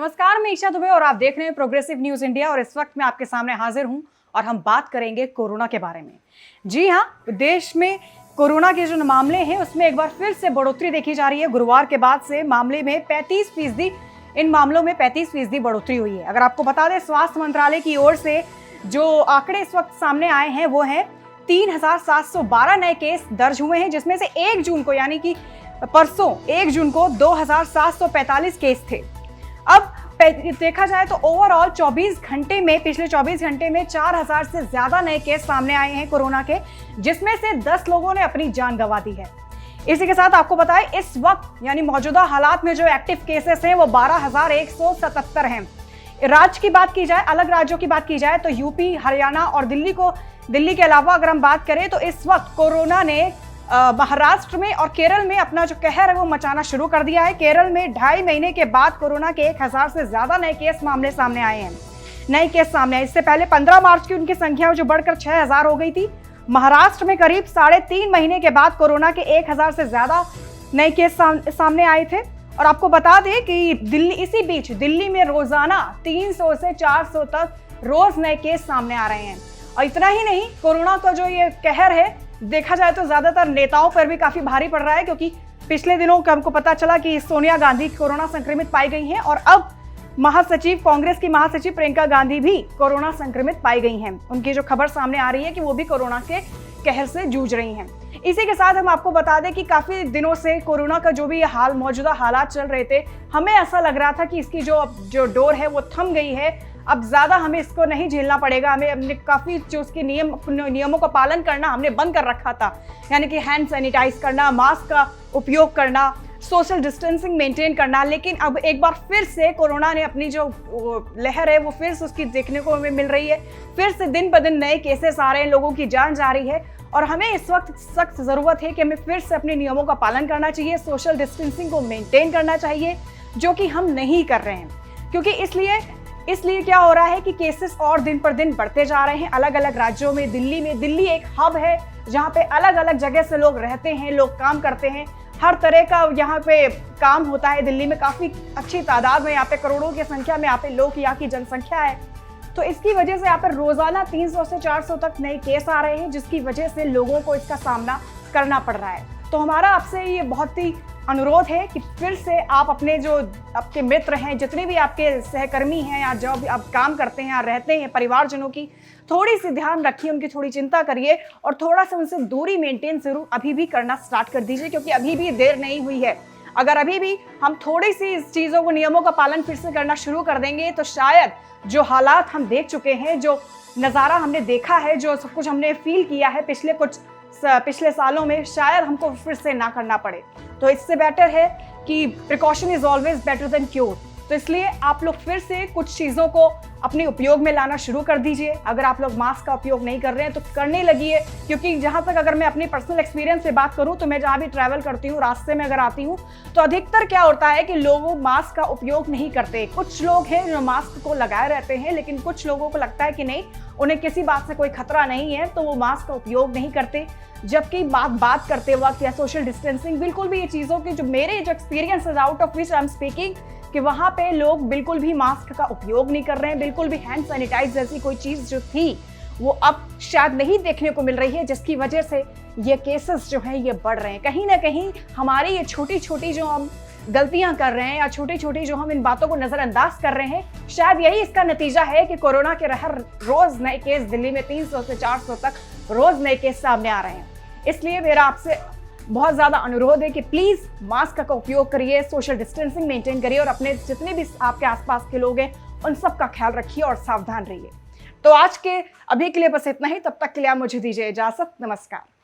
नमस्कार, मैं ईशा दुबे और आप देख रहे हैं प्रोग्रेसिव न्यूज इंडिया। और इस वक्त मैं आपके सामने हाजिर हूं और हम बात करेंगे कोरोना के बारे में। जी हां, देश में कोरोना के जो मामले हैं उसमें एक बार फिर से बढ़ोतरी देखी जा रही है। गुरुवार के बाद से मामले में 35% इन मामलों में 35% बढ़ोतरी हुई है। अगर आपको बता दें, स्वास्थ्य मंत्रालय की ओर से जो आंकड़े इस वक्त सामने आए हैं वो हैं 3,712 नए केस दर्ज हुए हैं, जिसमें से 1 जून को यानी कि परसों 1 जून को 2,745 केस थे। अब देखा जाए तो ओवरऑल 24 घंटे में पिछले 24 घंटे में 4,000 से ज्यादा नए केस सामने आए हैं कोरोना के, जिसमें से 10 लोगों ने अपनी जान गंवा दी है। इसी के साथ आपको बताएं, इस वक्त यानी मौजूदा हालात में जो एक्टिव केसेस हैं वो 12,177 हैं। राज्य की बात की जाए, अलग राज्यों की बात की जाए तो यूपी, हरियाणा और दिल्ली के अलावा अगर हम बात करें तो इस वक्त कोरोना ने महाराष्ट्र में और केरल में अपना जो कहर है वो मचाना शुरू कर दिया है। केरल में 2.5 महीने के बाद कोरोना के 1,000 से ज्यादा नए केस मामले सामने आए हैं। नए केस सामने आए, इससे पहले 15 मार्च की उनकी संख्या जो बढ़कर 6,000 हो गई थी। महाराष्ट्र में करीब 3.5 महीने के बाद कोरोना के 1,000 से ज्यादा नए केस सामने आए थे। और आपको बता दें कि इसी बीच दिल्ली में रोजाना 300 से 400 तक रोज नए केस सामने आ रहे हैं। और इतना ही नहीं, कोरोना का जो ये कहर है देखा जाए तो ज्यादातर नेताओं पर भी काफी भारी पड़ रहा है, क्योंकि पिछले दिनों हमको पता चला कि सोनिया गांधी कोरोना संक्रमित पाई गई हैं और अब कांग्रेस की महासचिव प्रियंका गांधी भी कोरोना संक्रमित पाई गई हैं। उनकी जो खबर सामने आ रही है कि वो भी कोरोना के कहर से जूझ रही हैं। इसी के साथ हम आपको बता दें कि काफी दिनों से कोरोना का जो भी मौजूदा हालात चल रहे थे, हमें ऐसा लग रहा था कि इसकी जो डोर है वो थम गई है, अब ज्यादा हमें इसको नहीं झेलना पड़ेगा। हमने काफी जो उसके नियमों का पालन करना हमने बंद कर रखा था, यानी कि हैंड सैनिटाइज करना, मास्क का उपयोग करना, सोशल डिस्टेंसिंग मेंटेन करना। लेकिन अब एक बार फिर से कोरोना ने अपनी जो लहर है वो फिर से उसकी देखने को हमें मिल रही है। फिर से दिन ब दिन नए केसेस आ रहे हैं, लोगों की जान जा रही है और हमें इस वक्त सख्त जरूरत है कि हमें फिर से अपने नियमों का पालन करना चाहिए, सोशल डिस्टेंसिंग को मेंटेन करना चाहिए, जो कि हम नहीं कर रहे हैं। क्योंकि इसलिए क्या हो रहा है कि केसेस और दिन पर दिन बढ़ते जा रहे हैं अलग अलग राज्यों में। दिल्ली एक हब है जहाँ पे अलग अलग जगह से लोग रहते हैं, लोग काम करते हैं, हर तरह का यहाँ पे काम होता है। दिल्ली में काफी अच्छी तादाद में, यहाँ पे करोड़ों की संख्या में यहाँ पे लोग, यहाँ की जनसंख्या है। तो इसकी वजह से यहाँ पर रोजाना 300 से 400 तक नए केस आ रहे हैं, जिसकी वजह से लोगों को इसका सामना करना पड़ रहा है। तो हमारा आपसे ये बहुत ही अनुरोध है कि फिर से आप अपने जो आपके मित्र हैं, जितने भी आपके सहकर्मी हैं या जो भी आप काम करते हैं या रहते हैं, परिवारजनों की थोड़ी सी ध्यान रखिए, उनकी थोड़ी चिंता करिए और थोड़ा सा उनसे दूरी मेंटेन जरूर अभी भी करना स्टार्ट कर दीजिए, क्योंकि अभी भी देर नहीं हुई है। अगर अभी भी हम थोड़ी सी इस चीज़ों को, नियमों का पालन फिर से करना शुरू कर देंगे तो शायद जो हालात हम देख चुके हैं, जो नज़ारा हमने देखा है, जो सब कुछ हमने फील किया है पिछले सालों में, शायद हमको फिर से ना करना पड़े। तो इससे बेटर है कि precaution is always better than cure. तो इसलिए आप लोग फिर से कुछ चीज़ों को अपने उपयोग में लाना शुरू कर दीजिए। अगर आप लोग मास्क का उपयोग नहीं कर रहे हैं तो करने लगिए, क्योंकि जहाँ तक अगर मैं अपनी पर्सनल एक्सपीरियंस से बात करूँ तो मैं जहाँ भी ट्रैवल करती हूँ, रास्ते में अगर आती हूँ तो अधिकतर क्या होता है कि लोग मास्क का उपयोग नहीं करते। कुछ लोग हैं जो मास्क को लगाए रहते हैं, लेकिन कुछ लोगों को लगता है कि नहीं, उन्हें किसी बात से कोई खतरा नहीं है, तो वो मास्क का उपयोग नहीं करते। जबकि बात करते वक्त या सोशल डिस्टेंसिंग, बिल्कुल भी ये चीज़ों की जो मेरे जो experience out of which I am speaking, कि वहाँ पे लोग बिल्कुल भी मास्क का उपयोग नहीं कर रहे हैं, बिल्कुल भी हैंड सैनिटाइज जैसी कोई चीज़ जो थी वो अब शायद नहीं देखने को मिल रही है, जिसकी वजह से ये केसेस जो हैं ये बढ़ रहे हैं। कहीं ना कहीं हमारी ये छोटी छोटी जो हम गलतियां कर रहे हैं या छोटी छोटी जो हम इन बातों को नज़रअंदाज कर रहे हैं, शायद यही इसका नतीजा है कि कोरोना के हर रोज नए केस दिल्ली में 300 से 400 तक रोज नए केस सामने आ रहे हैं। इसलिए मेरा आपसे बहुत ज़्यादा अनुरोध है कि प्लीज़ मास्क का उपयोग करिए, सोशल डिस्टेंसिंग मेंटेन करिए और अपने जितने भी आपके आसपास के लोग हैं उन सब का ख्याल रखिए और सावधान रहिए। तो आज के अभी के लिए बस इतना ही। तब तक के लिए आप मुझे दीजिए इजाज़त। नमस्कार।